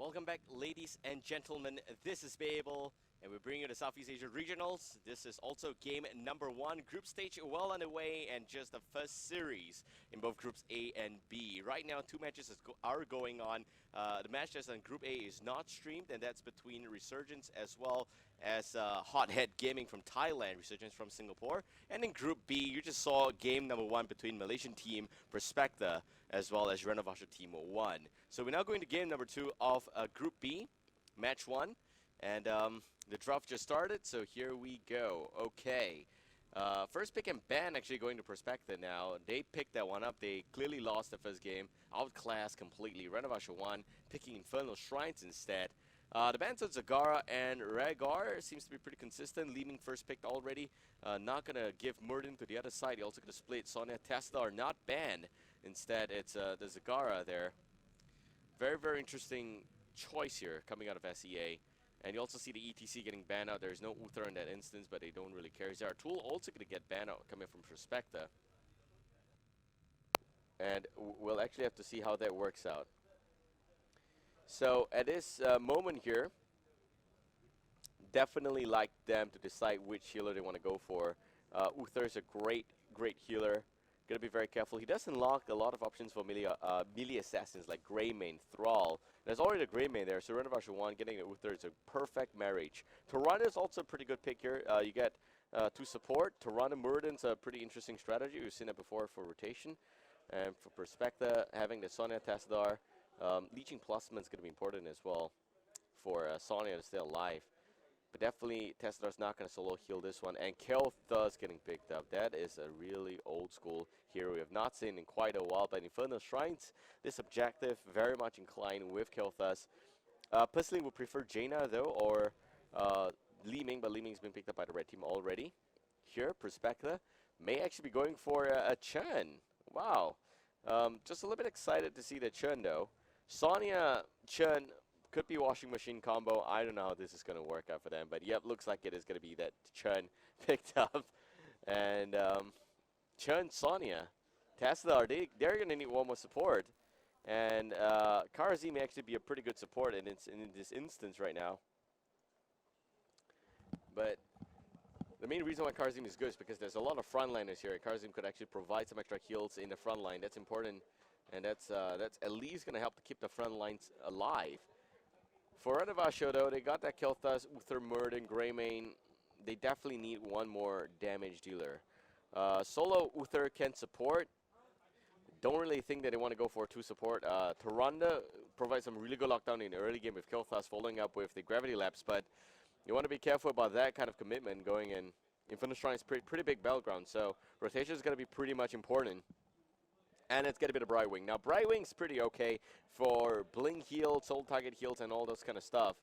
Welcome back, ladies and gentlemen. This is Babel, and we bring you the Southeast Asia Regionals. This is also game number 1, group stage well underway, and just the first series in both groups A and B. Right now, 2 matches are going on. The match that's on Group A is not streamed, and that's between Resurgence as well as Hothead Gaming from Thailand, Resurgence from Singapore. And in Group B, you just saw game number 1 between Malaysian team Prospector as well as Renovatio team 1. So we're now going to game number 2 of Group B, match 1. And the draft just started, so here we go. Okay. First pick and ban actually going to Prospector now. They picked that one up. They clearly lost the first game. Outclassed completely. Renovatio 1 picking Infernal Shrines instead. The bans of Zagara and Rhaegar seems to be pretty consistent. Leeming first picked already. Not going to give Murden to the other side. He also going to split. Sonya, Tesla are not banned. Instead, it's the Zagara there. Very, very interesting choice here coming out of SEA. And you also see the ETC getting banned out. There's no Uther in that instance, but they don't really care. Zeratul also going to get banned out coming from Prospector. And we'll actually have to see how that works out. So at this moment here, definitely like them to decide which healer they want to go for. Uther is a great healer. Gonna be very careful. He does unlock a lot of options for melee assassins like Greymane, Thrall. There's already a Greymane there, so Renovatio 1 getting the Uther is a perfect marriage. Tarana is also a pretty good pick here. You get 2 support. Tarana Murden's a pretty interesting strategy. We've seen it before for rotation. And for Prospector, having the Sonya Tassadar, Leeching Plasma is going to be important as well for Sonya to stay alive. But definitely, Tassadar's not going to solo heal this one. And Kel'Thas getting picked up. That is a really old school hero we have not seen in quite a while. But Infernal Shrines, this objective, very much inclined with Kel'Thas. Personally, would prefer Jaina though, or Leeming, but Leeming's been picked up by the red team already. Here, Prospector may actually be going for a Chen. Wow. Just a little bit excited to see the Chen though. Sonya, Chen, could be washing machine combo. I don't know how this is going to work out for them. But yep, looks like it is going to be that Chen picked up. And Chen, Sonya, Tesla, they're going to need one more support. And Karazi may actually be a pretty good support in this instance right now. But the main reason why Karzim is good is because there's a lot of frontliners here. Karzim could actually provide some extra heals in the front line. That's important. And that's at least going to help to keep the front lines alive. For Renovatio, though, they got that Kel'Thas, Uther, Murden, Greymane. They definitely need one more damage dealer. Solo Uther can support. Don't really think that they want to go for 2 support. Tyrande provides some really good lockdown in the early game with Kel'Thas following up with the Gravity Lapse, but you want to be careful about that kind of commitment going in. Infernal Shrine is pretty big battleground, so rotation is going to be pretty much important. And it's going to be the Brightwing. Now, Brightwing's pretty okay for Blink heals, soul target heals, and all those kind of stuff.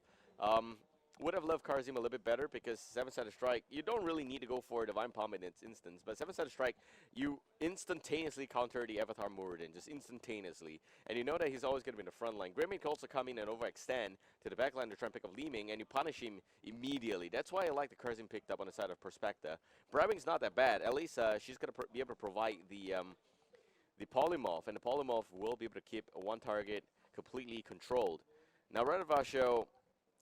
Would have loved Karzim a little bit better because 7-sided strike, you don't really need to go for Divine Palm in its instance, but 7-sided strike, you instantaneously counter the Avatar Muradin, just instantaneously. And you know that he's always going to be in the front line. Greymane can also come in and overextend to the back line to try and pick up Leeming, and you punish him immediately. That's why I like the Karzim picked up on the side of Prospector. Brightwing's not that bad. At least she's going to be able to provide the Polymorph, and the Polymorph will be able to keep one target completely controlled. Now, Renovatio,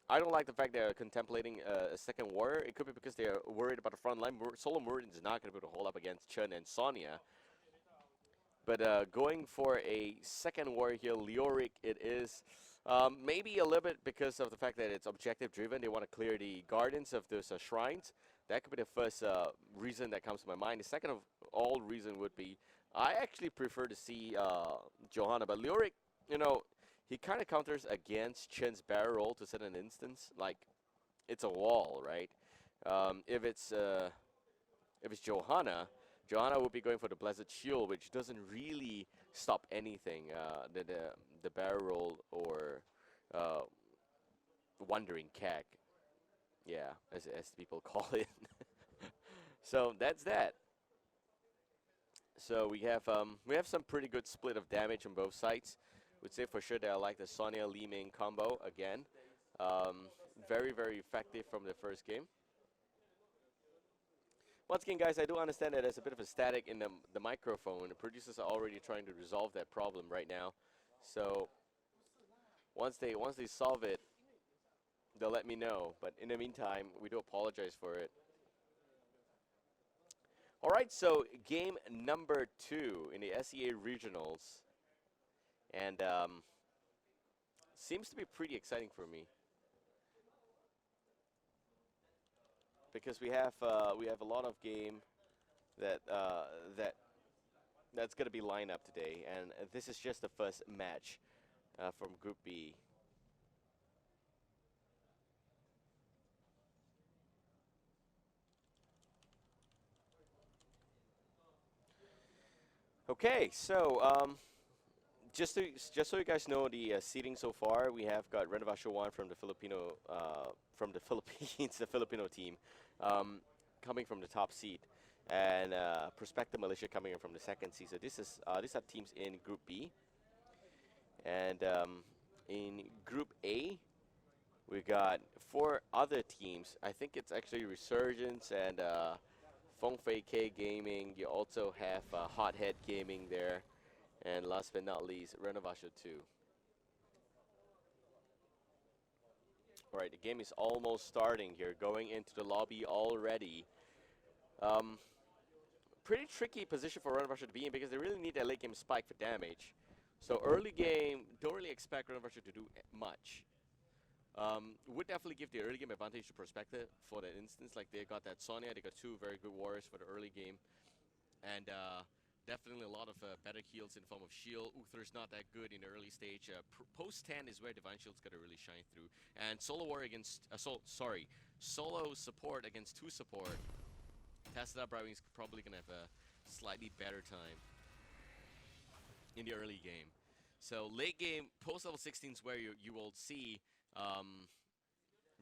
I don't like the fact they're contemplating a second warrior. It could be because they're worried about the front line. Solo Murden is not going to be able to hold up against Chen and Sonya. But going for a second warrior here, Leoric, it is maybe a little bit because of the fact that it's objective driven. They want to clear the gardens of those shrines. That could be the first reason that comes to my mind. The second of all reason would be I actually prefer to see Johanna, but Leoric, you know, he kind of counters against Chen's barrel roll to set an instance. Like, it's a wall, right? If it's Johanna would be going for the Blessed Shield, which doesn't really stop anything. The barrel roll or Wandering Keg, yeah, as people call it. So that's that. So we have some pretty good split of damage on both sides. Would say for sure that I like the Sonya Leeming combo again. Very, very effective from the first game. Once again, guys, I do understand that there's a bit of a static in the microphone. The producers are already trying to resolve that problem right now. So Once they solve it, they'll let me know. But in the meantime, we do apologize for it. All right, so game number 2 in the SEA regionals, and seems to be pretty exciting for me because we have a lot of game that that's going to be lined up today, and this is just the first match from Group B. Okay, so just so you guys know the seating so far, we have got Renovatio 1 from the Philippines, the Filipino team, um, coming from the top seed, and Prospector Malaysia coming in from the second seed. So these are teams in Group B, and in Group A, we got 4 other teams. I think it's actually Resurgence and Feng Fei K Gaming. You also have Hothead Gaming there. And last but not least, Renovatio 2. All right, the game is almost starting here, going into the lobby already. Um, Pretty tricky position for Renovatio to be in because they really need that late game spike for damage. So early game, don't really expect Renovatio to do much. Would definitely give the early game advantage to Prospector for that instance. Like they got that Sonya, they got 2 very good warriors for the early game. And definitely a lot of better heals in form of shield. Uther's not that good in the early stage. Post 10 is where Divine Shield's got to really shine through. And solo war against solo support against 2 support. Tesla Brightwing's probably gonna have a slightly better time in the early game. So late game, post level 16 is where you will see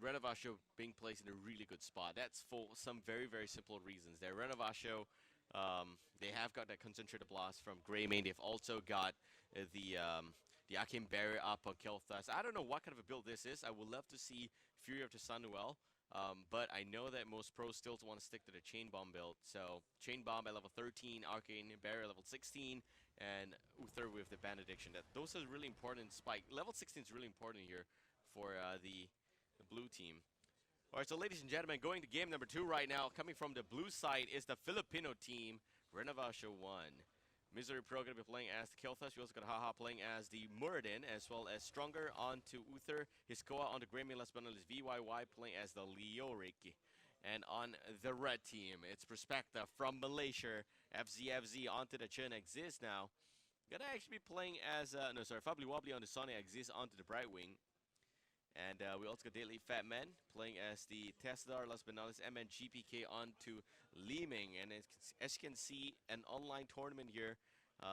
Renovatio being placed in a really good spot. That's for some very, very simple reasons. There, Renovatio, they have got that concentrated blast from Greymane. They've also got the Arcane Barrier up on Kel'Thas. I don't know what kind of a build this is. I would love to see Fury of the Sunwell, but I know that most pros still want to stick to the Chain Bomb build. So Chain Bomb at level 13, Arcane Barrier level 16, and Uther with the Benediction. Those are really important spike. Level 16 is really important here for the blue team. All right, so ladies and gentlemen, going to game number 2 right now. Coming from the blue side is the Filipino team, Renovatio 1. Misery Pro going to be playing as the Kel'Thas. We also got Haha playing as the Muradin, as well as Stronger onto Uther. Hiskoa on the Greymane, last but not least VYY playing as the Leoric. And on the red team, it's Prospector from Malaysia. FZFZ onto the Chen Exist now. Gonna actually be playing as, Fably Wobbly on the Sonic Exist onto the Brightwing. And we also got Daily Fat Man playing as the Tesla, last but not least, MNGPK onto Liming. And as you can see, an online tournament here,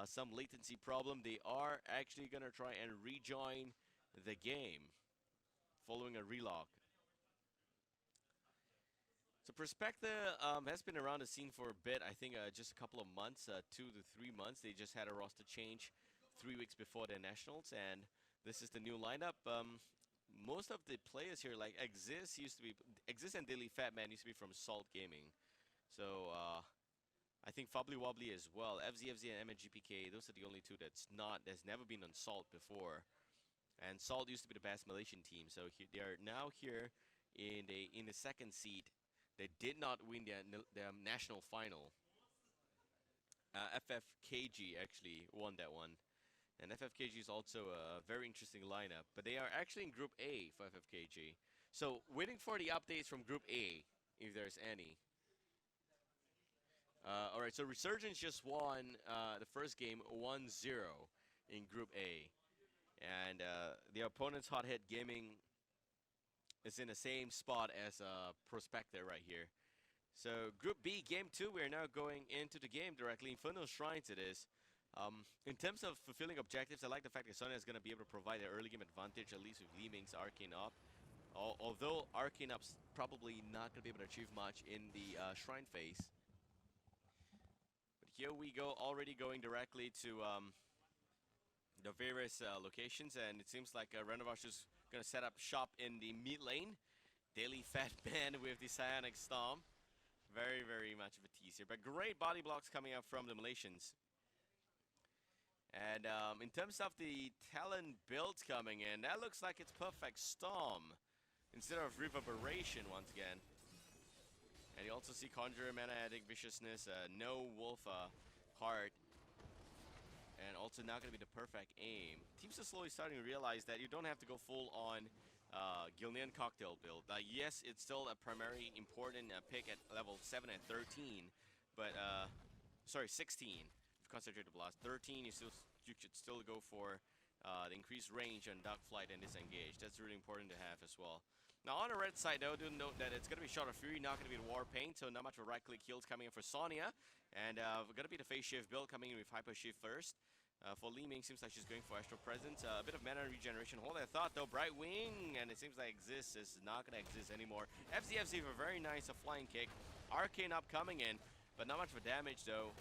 some latency problem. They are actually going to try and rejoin the game following a relog. So Prospector has been around the scene for a bit. I think just a couple of months, 2 to 3 months. They just had a roster change 3 weeks before their nationals, and this is the new lineup. Most of the players here, like Exist and Daily Fat Man used to be from Salt Gaming. So I think Fably Wobbly as well. FZFZ and MNGPK, those are the only 2 that's never been on Salt before. And Salt used to be the best Malaysian team. So they are now here in the second seed. They did not win their national final. FFKG actually won that one. And FFKG is also a very interesting lineup. But they are actually in Group A for FFKG. So waiting for the updates from Group A, if there's any. All right, so Resurgence just won the first game 1-0 in Group A. And the opponent's Hothead Gaming is in the same spot as Prospector right here. So Group B, Game 2, we're now going into the game directly. Infernal Shrines it is. In terms of fulfilling objectives, I like the fact that Sonya is going to be able to provide an early game advantage, at least with Liming's Arcane Up. Although Arcane Up's probably not going to be able to achieve much in the Shrine phase. But here we go, already going directly to the various locations, and it seems like Renovatio's going to set up shop in the mid lane. Daily Fat Man with the Psionic Storm. Very, very much of a tease here, but great body blocks coming up from the Malaysians. And in terms of the talent builds coming in, that looks like it's Perfect Storm instead of Reverberation once again. And you also see Conjurer, Mana Addict, Viciousness, no Wolf Heart, and also not going to be the perfect aim. Teams are slowly starting to realize that you don't have to go full on Gilnean Cocktail build. Yes, it's still a primary important pick at level 7 and 13, but sorry, 16. Concentrated Blast. 13, you should still go for the increased range on Dark Flight and Disengage. That's really important to have as well. Now on the red side though, do note that it's going to be Shot of Fury, not going to be the War Paint, so not much of a right-click heals coming in for Sonya. And going to be the Phase Shift build coming in with Hyper Shift first. For Li Ming, seems like she's going for Astral Presence. A bit of mana regeneration. Hold that thought though, Bright Wing, and it seems like exists is not going to exist anymore. FZFZ for a very nice flying kick. Arcane up coming in, but not much of a damage though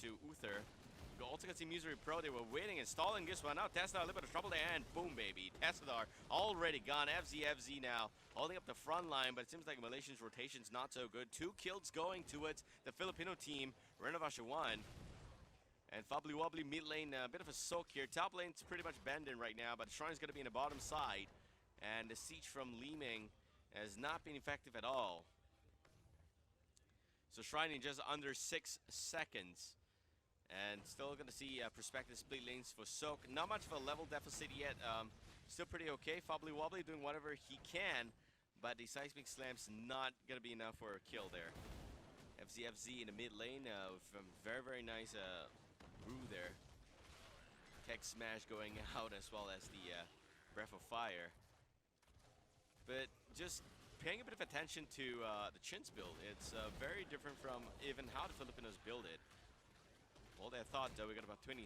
to Uther. You also can see Misery Pro, they were waiting and stalling this one out. Tesla a little bit of trouble there, and boom, baby. Tesla already gone. FZFZ now holding up the front line, but it seems like Malaysian's rotation's not so good. 2 kills going towards the Filipino team. Renovatio 1. And Fobbly Wobbly mid lane, a bit of a soak here. Top lane's pretty much bending right now, but the Shrine's going to be in the bottom side. And the siege from Li Ming has not been effective at all. So Shrine in just under 6 seconds. And still going to see Prospector split lanes for Soak. Not much of a level deficit yet. Still pretty okay. Fobbly Wobbly doing whatever he can. But the Seismic Slam's not going to be enough for a kill there. FZFZ in the mid lane with a very, very nice brew there. Tech Smash going out as well as the Breath of Fire. But just paying a bit of attention to the Chin's build. It's very different from even how the Filipinos build it. Hold that thought though, we got about 23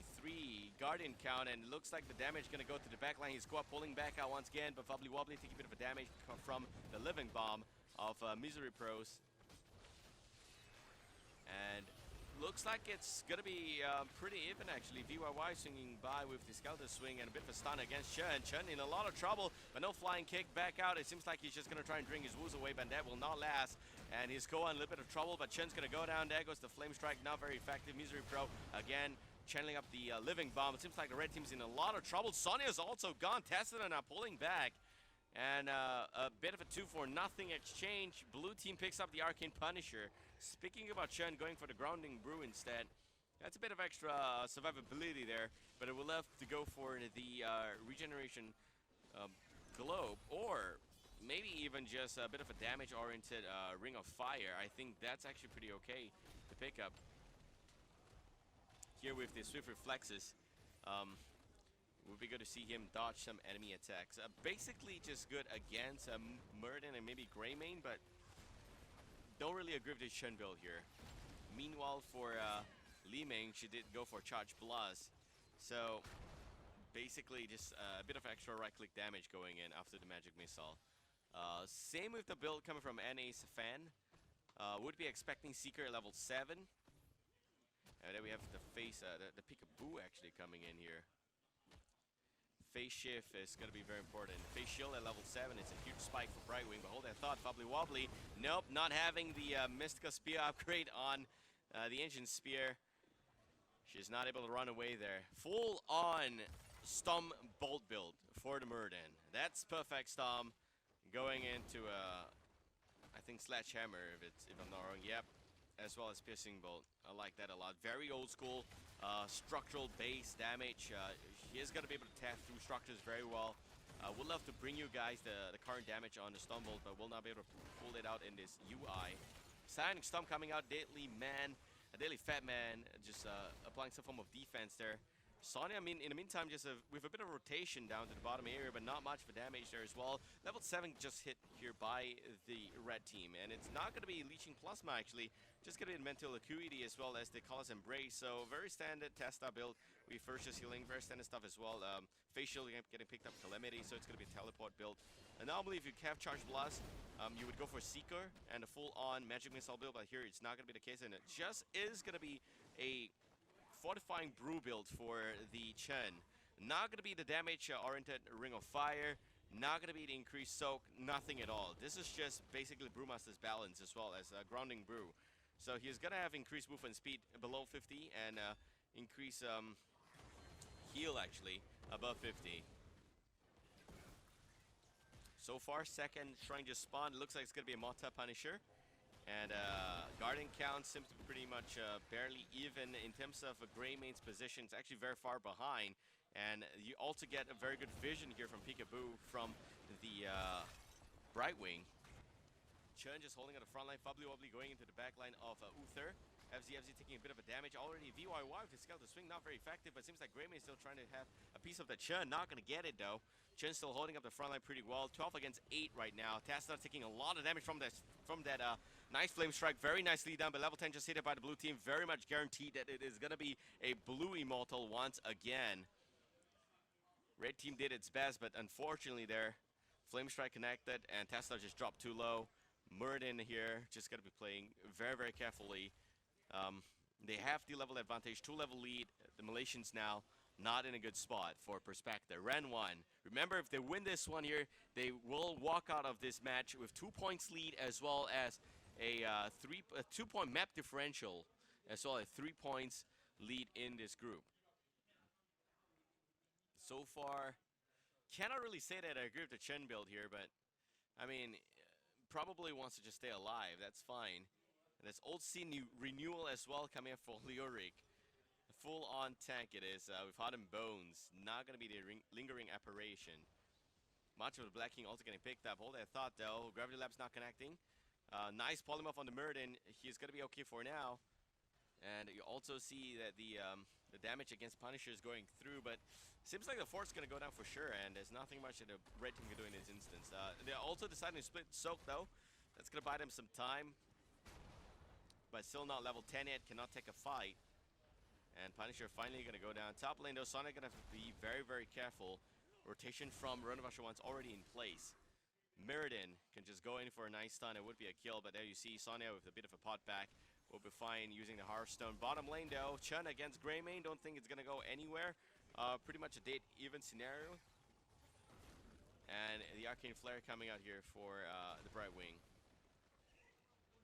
Guardian count, and it looks like the damage gonna go to the backline. He's pulling back out once again, but Fobbly Wobbly taking a bit of a damage from the Living Bomb of Misery Pros. And looks like it's gonna be pretty even actually. VYY swinging by with the Skeleton Swing and a bit of a stun against Chen. Chen in a lot of trouble, but no flying kick back out. It seems like he's just gonna try and drink his woos away, but that will not last. And he's going a little bit of trouble, but Chen's gonna go down. There goes the Flame Strike, not very effective. Misery Pro again channeling up the Living Bomb. It seems like the red team's in a lot of trouble. Sonya's also gone. Tesla now pulling back. And a bit of a 2-for-0 exchange. Blue team picks up the Arcane Punisher. Speaking about Chen going for the Grounding Brew instead, that's a bit of extra survivability there, but it will have to go for the Regeneration Globe, or maybe even just a bit of a damage-oriented Ring of Fire. I think that's actually pretty okay to pick up. Here with the Swift Reflexes, would be good to see him dodge some enemy attacks. Basically just good against Murden and maybe Greymane, but don't really agree with the Chen build here. Meanwhile, for Li Ming, she did go for Charge Blast. So basically just a bit of extra right-click damage going in after the Magic Missile. Same with the build coming from NA's Fan. Would be expecting Seeker at level 7. And then we have the the Peekaboo actually coming in here. Phase Shift is going to be very important. Phase Shield at level 7, it's a huge spike for Brightwing, but hold that thought, Fobbly Wobbly. Nope, not having the Mystica Spear upgrade on the Ancient Spear. She's not able to run away there. Full on Storm Bolt build for the Murden. That's Perfect Storm going into I think Sledgehammer if I'm not wrong. Yep, as well as Piercing Bolt. I like that a lot. Very old school structural base damage. He is going to be able to tap through structures very well. We'll love to bring you guys the current damage on the Storm Bolt, but we'll not be able to pull it out in this UI. Psionic Storm coming out, Deadly Man, a Deadly Fat Man, just applying some form of defense there. Sonya, I mean, in the meantime, just with a bit of rotation down to the bottom area, but not much for damage there as well. Level 7 just hit here by the red team, and it's not going to be Leeching Plasma, actually. Just going to be Mental Acuity as well as the Colors Embrace. So very standard Testa build. We first just healing, very standard stuff as well. Facial getting picked up Calamity, so it's going to be a teleport build. And normally, if you have Charge Blast, you would go for Seeker and a full-on Magic Missile build, but here it's not going to be the case, and it just is going to be a Fortifying Brew build for the Chen. Not going to be the damage-oriented Ring of Fire. Not going to be the increased Soak. Nothing at all. This is just basically Brewmaster's Balance as well as Grounding Brew. So he's going to have increased movement speed below 50 and increase heal actually above 50. So far, second shrine just spawned. Looks like it's going to be a Mota Punisher. And Guardian count seems to be pretty much barely even in terms of Greymaine's position. It's actually very far behind. And you also get a very good vision here from Peekaboo from the Brightwing. Chun just holding on the front line. Fubbly Wobbly going into the back line of Uther. FZ taking a bit of a damage already. VYY with his Skeleton Swing, not very effective, but seems like Greymane still trying to have a piece of the Chun. Not going to get it, though. Chun still holding up the front line pretty well. 12 against 8 right now. Tassadar taking a lot of damage from that nice Flame Strike. Very nicely done, but level 10 just hit it by the blue team. Very much guaranteed that it is going to be a blue Immortal once again. Red team did its best, but unfortunately there, Flame Strike connected, and Tassadar just dropped too low. Muradin here just got to be playing very, very carefully. They have the level advantage, 2-level lead. The Malaysians now not in a good spot for Prospector. Ren 1. Remember, if they win this one here, they will walk out of this match with 2 points lead, as well as a 2-point map differential, as well as 3 points lead in this group. So far, cannot really say that I agree with the Chen build here, but I mean, probably wants to just stay alive. That's fine. And there's Old Scene Renewal as well coming up for Leoric. Full-on tank it is with Heart and Bones. Not going to be the lingering apparition. Much of the Black King also getting picked up. Hold that thought though. Gravity Lab's not connecting. Nice polymorph on the Muradin. He's going to be okay for now. And you also see that the damage against Punisher is going through, but seems like the force is going to go down for sure, and there's nothing much that the red team can do in this instance. They're also deciding to split Soak though. That's going to buy them some time. But still not level 10 yet, cannot take a fight. And Punisher finally going to go down. Top lane though, Sonic going to have to be very, very careful. Rotation from Renovatio one's already in place. Muradin can just go in for a nice stun. It would be a kill, but there you see Sonya with a bit of a pot back. Will be fine using the Hearthstone. Bottom lane though, Chun against Greymane. Don't think it's going to go anywhere. Pretty much a dead even scenario. And the Arcane Flare coming out here for the Brightwing.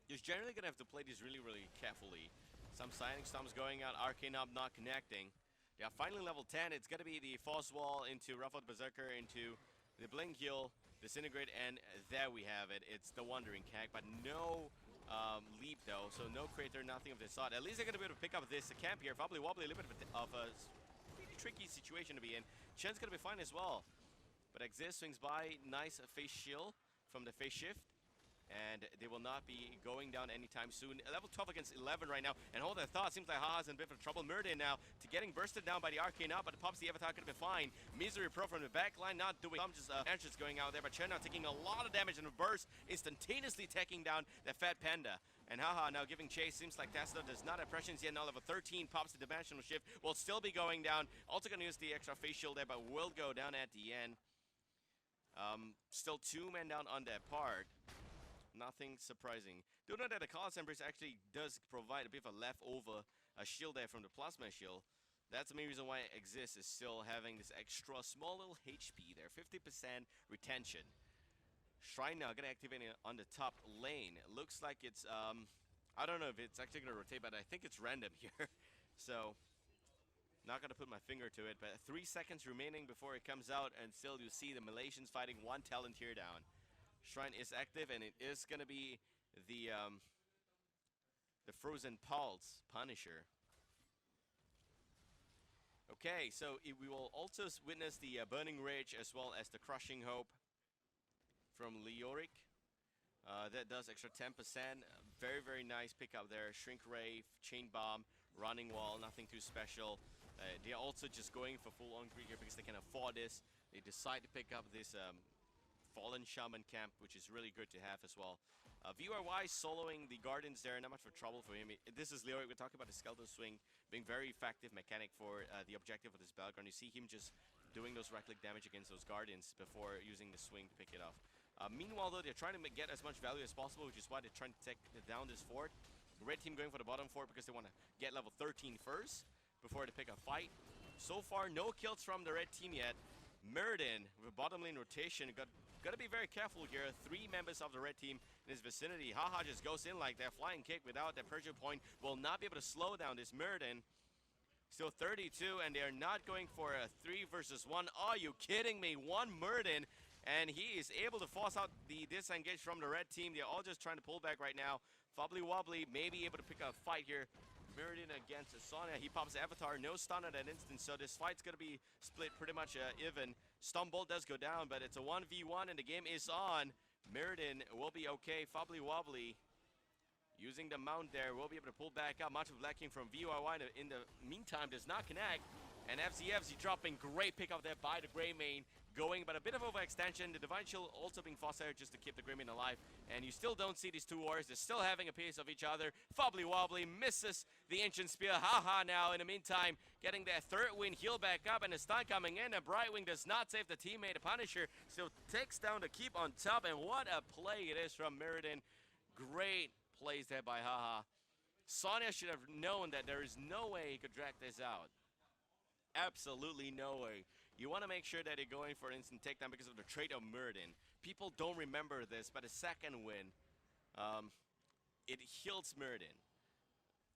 You're generally going to have to play this really, really carefully. Some Signing Storms going out, Arcane Up not connecting. Yeah, finally level 10, it's going to be the Force Wall into Ruffled Berserker, into the Blink Heal, Disintegrate, and there we have it. It's the Wandering Cat, but no leap though, so no Crater, nothing of this sort. At least they're going to be able to pick up this camp here. Wobbly Wobbly, a little bit of a pretty tricky situation to be in. Chen's going to be fine as well. But Exist swings by, nice face shield from the face shift. And they will not be going down anytime soon. Level 12 against 11 right now. And hold that thought, seems like Haha's in a bit of trouble. Muradin now to getting bursted down by the Arcane up, but it pops the Avatar, could be fine. Misery Pro from the back line, not doing some just answers going out there, but Chen now taking a lot of damage and a burst, instantaneously taking down the Fat Panda. And Haha now giving chase. Seems like Tassadar does not have prescience yet. Now level 13 pops the Dimensional Shift. Will still be going down. Also going to use the extra face shield there, but will go down at the end. Still 2 men down on that part. Nothing surprising. Do know that the Callous Embrace actually does provide a bit of a leftover shield there from the Plasma Shield. That's the main reason why Exist is still having this extra small little HP there. 50% retention. Shrine now going to activate it on the top lane. It looks like it's, I don't know if it's actually going to rotate, but I think it's random here. So, not going to put my finger to it, but 3 seconds remaining before it comes out, and still you see the Malaysians fighting one talent here down. Shrine is active, and it is going to be the Frozen Pulse Punisher. Okay, so we will also witness the Burning Rage as well as the Crushing Hope from Leoric. That does extra 10%. Very, very nice pickup there. Shrink Ray, Chain Bomb, Running Wall, nothing too special. They're also just going for full-on greed here because they can afford this. They decide to pick up this Fallen Shaman camp, which is really good to have as well. VRY soloing the Guardians there, not much for trouble for him. This is Leoric. We're talking about the Skeleton Swing being very effective mechanic for the objective of this battleground. You see him just doing those right-click damage against those Guardians before using the swing to pick it off. Meanwhile, though, they're trying to get as much value as possible, which is why they're trying to take down this fort. The red team going for the bottom fort because they want to get level 13 first before they pick a fight. So far, no kills from the red team yet. Muradin with bottom lane rotation. Got to be very careful here. 3 members of the red team in his vicinity. Haha just goes in like that. Flying kick without that pressure point will not be able to slow down this Muradin. Still 32, and they are not going for a 3 versus 1. Are you kidding me? One Murden, and he is able to force out the disengage from the red team. They're all just trying to pull back right now. Fobbly Wobbly may be able to pick a fight here. Murden against Sonya. He pops Avatar, no stun at that instant, so this fight's going to be split pretty much even. Stumbolt does go down, but it's a 1v1, and the game is on. Murden will be okay. Fobbly Wobbly using the mount there, will be able to pull back up. Much of Black King from VYY in the meantime does not connect. And FZFZ dropping great pick up there by the Greymane going, but a bit of overextension. The Divine Shield also being forced out just to keep the Greymane alive. And you still don't see these two warriors. They're still having a piece of each other. Fobbly Wobbly misses the Ancient Spear. Haha now in the meantime, getting that third win heal back up, and a stun coming in. And Brightwing does not save the teammate. The Punisher still takes down the keep on top. And what a play it is from Mirrodin. Great plays there by Haha. Sonya should have known that there is no way he could drag this out. Absolutely no way. You want to make sure that you're going for an instant takedown because of the trait of Murden. People don't remember this, but a second win, it heals Murden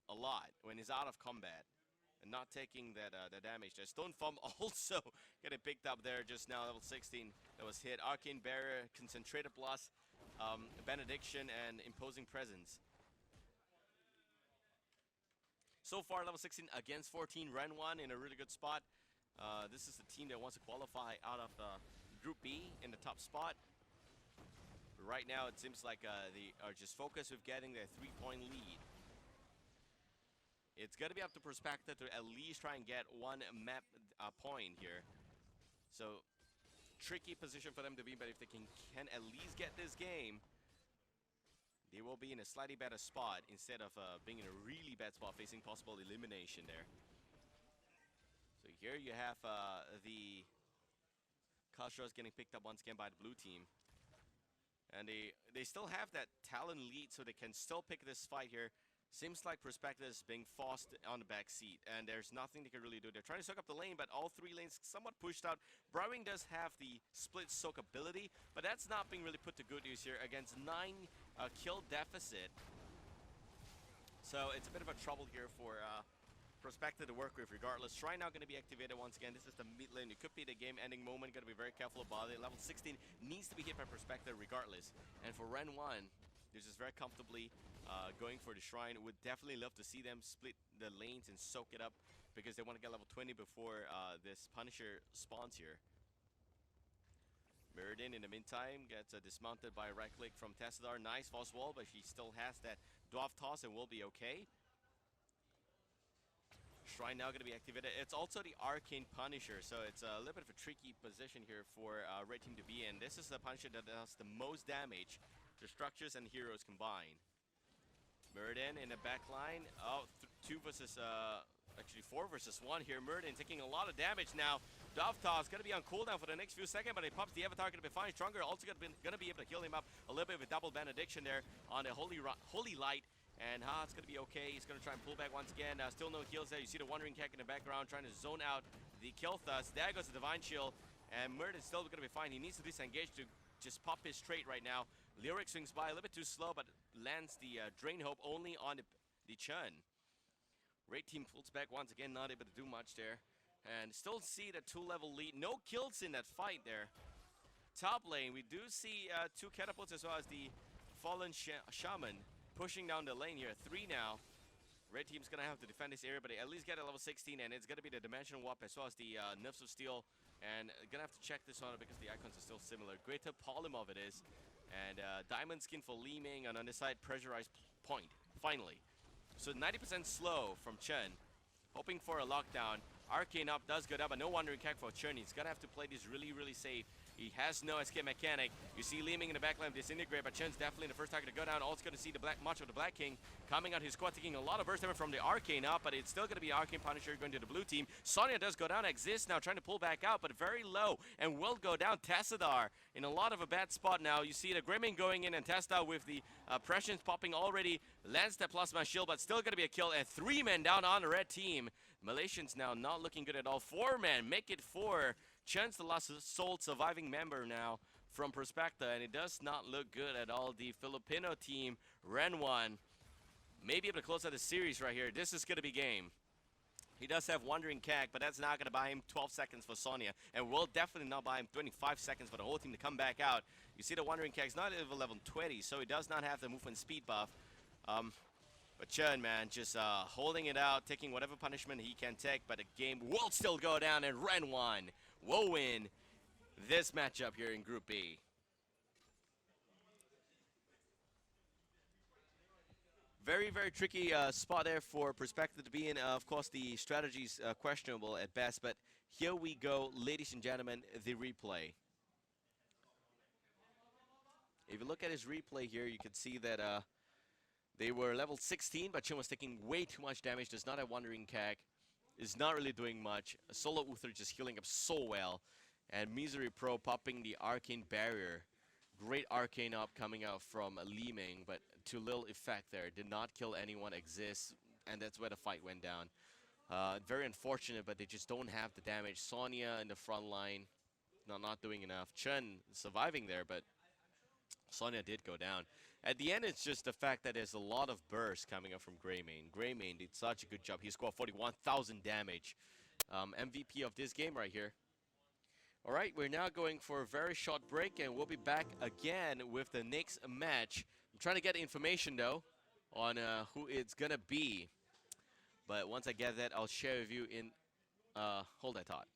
a lot when he's out of combat and not taking that damage. The Stone Form also getting picked up there just now, level 16. That was hit. Arcane Barrier, Concentrated Blast, Benediction, and Imposing Presence. So far, level 16 against 14, Ren 1 in a really good spot. This is the team that wants to qualify out of Group B in the top spot. But right now, it seems like they are just focused with getting their 3-point lead. It's going to be up to Prospector to at least try and get one map point here. So, tricky position for them to be, but if they can at least get this game, they will be in a slightly better spot instead of being in a really bad spot facing possible elimination there. So here you have the Kastros getting picked up once again by the blue team. And they still have that talent lead, so they can still pick this fight here. Seems like Prospector is being forced on the back seat, and there's nothing they can really do. They're trying to soak up the lane, but all three lanes somewhat pushed out. Brightwing does have the split soak ability, but that's not being really put to good use here against 9 kill deficit. So it's a bit of a trouble here for Prospector to work with regardless. Shrine now going to be activated once again. This is the mid lane. It could be the game-ending moment. Got to be very careful about it. Level 16 needs to be hit by Prospector regardless. And for Ren 1, they're just very comfortably going for the Shrine. Would definitely love to see them split the lanes and soak it up because they want to get level 20 before this Punisher spawns here. Mirrodin in the meantime gets dismounted by a right click from Tessadar. Nice false wall, but she still has that Dwarf Toss and will be okay. Shrine now going to be activated. It's also the Arcane Punisher, so it's a little bit of a tricky position here for Red Team to be in. This is the Punisher that does the most damage to structures and heroes combined. Mirrodin in the back line. Oh, 2 versus, actually 4 versus 1 here. Mirrodin taking a lot of damage now. Dovta is going to be on cooldown for the next few seconds, but he pops the Avatar, going to be fine. Stronger also going to be able to heal him up a little bit with double benediction there on the Holy Light. And it's going to be okay. He's going to try and pull back once again. Still no heals there. You see the Wandering Cat in the background trying to zone out the kill thrust. There goes the Divine Shield. And Mirrodin's still going to be fine. He needs to disengage to just pop his trait right now. Lyric swings by a little bit too slow, but lands the Drain Hope only on the Chun. Red Team pulls back once again, not able to do much there. And still see the 2-level lead. No kills in that fight there. Top lane, we do see 2 catapults as well as the Fallen Shaman pushing down the lane here. 3 now. Red Team's going to have to defend this area, but they at least get a level 16, and it's going to be the Dimensional Warp as well as the Nerfs of Steel. And going to have to check this one because the icons are still similar. Greater Polymorph it is. And Diamond Skin for Li Ming, and on this side, Pressurized Point, finally. So 90% slow from Chen. Hoping for a lockdown. Arcane up does go down, but no Wandering Cat for Chen. He's going to have to play this really, really safe. He has no escape mechanic. You see Li Ming in the backline disintegrate, but Chen's definitely the first target to go down. Also going to see the much of the Black King coming out his squad, taking a lot of burst damage from the Arcane up, but it's still going to be Arcane Punisher going to the blue team. Sonya does go down, exists now, trying to pull back out, but very low, and will go down. Tessadar in a lot of a bad spot now. You see the Greymane going in, and Tessadar with the Prescience popping already, lands that Plasma Shield, but still going to be a kill, and 3 men down on the red team. Malaysians now not looking good at all. 4 men, make it 4. Chen's the last sole surviving member now from Prospector, and it does not look good at all. The Filipino team, Ren 1, may be able to close out the series right here. This is going to be game. He does have Wandering Kag, but that's not going to buy him 12 seconds for Sonya, and will definitely not buy him 25 seconds for the whole team to come back out. You see the Wandering Kag's not at level 20, so he does not have the movement speed buff. But Chen, man, just holding it out, taking whatever punishment he can take, but the game will still go down, and Ren 1 will win this matchup here in Group B. Very, very tricky spot there for Prospector to be in. Of course, the strategy's questionable at best, but here we go, ladies and gentlemen, the replay. If you look at his replay here, you can see that they were level 16, but Chen was taking way too much damage, does not have Wandering Kag, is not really doing much. Solo Uther just healing up so well, and Misery Pro popping the Arcane Barrier. Great Arcane up coming out from Li Ming, but to little effect there. Did not kill anyone, exists, and that's where the fight went down. Very unfortunate, but they just don't have the damage. Sonya in the front line, not doing enough. Chen surviving there, but Sonya did go down. At the end, it's just the fact that there's a lot of bursts coming up from Greymane. Greymane did such a good job. He scored 41,000 damage. MVP of this game right here. All right, we're now going for a very short break, and we'll be back again with the next match. I'm trying to get information, though, on who it's going to be. But once I get that, I'll share with you in... hold that thought.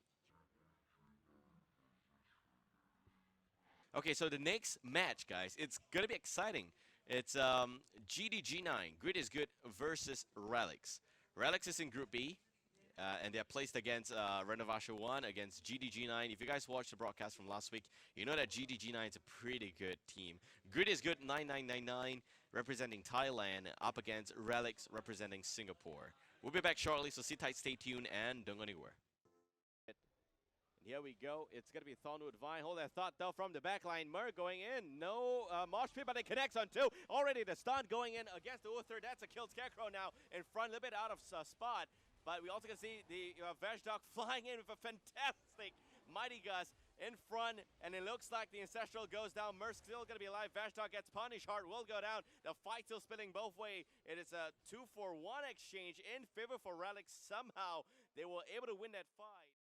Okay, so the next match, guys, it's going to be exciting. It's GDG9, Grid is Good versus Relics. Relics is in Group B. And they're placed against Renovatio 1 against GDG9. If you guys watched the broadcast from last week, you know that GDG9 is a pretty good team. Grid is Good 9999 representing Thailand up against Relics representing Singapore. We'll be back shortly, so sit tight, stay tuned, and don't go anywhere. And here we go. It's going to be Thornwood Vine. Hold that thought, though, from the back line. Murr going in. No mosh pit, but it connects on two. Already the stun going in against the Uther. That's a killed Scarecrow now in front, a little bit out of spot. But we also can see the Veshdog flying in with a fantastic Mighty Gust in front. And it looks like the Ancestral goes down. Mer's still going to be alive. Veshdog gets punished. Heart will go down. The fight still spilling both ways. It is a 2-for-1 exchange in favor for Relics. Somehow they were able to win that fight.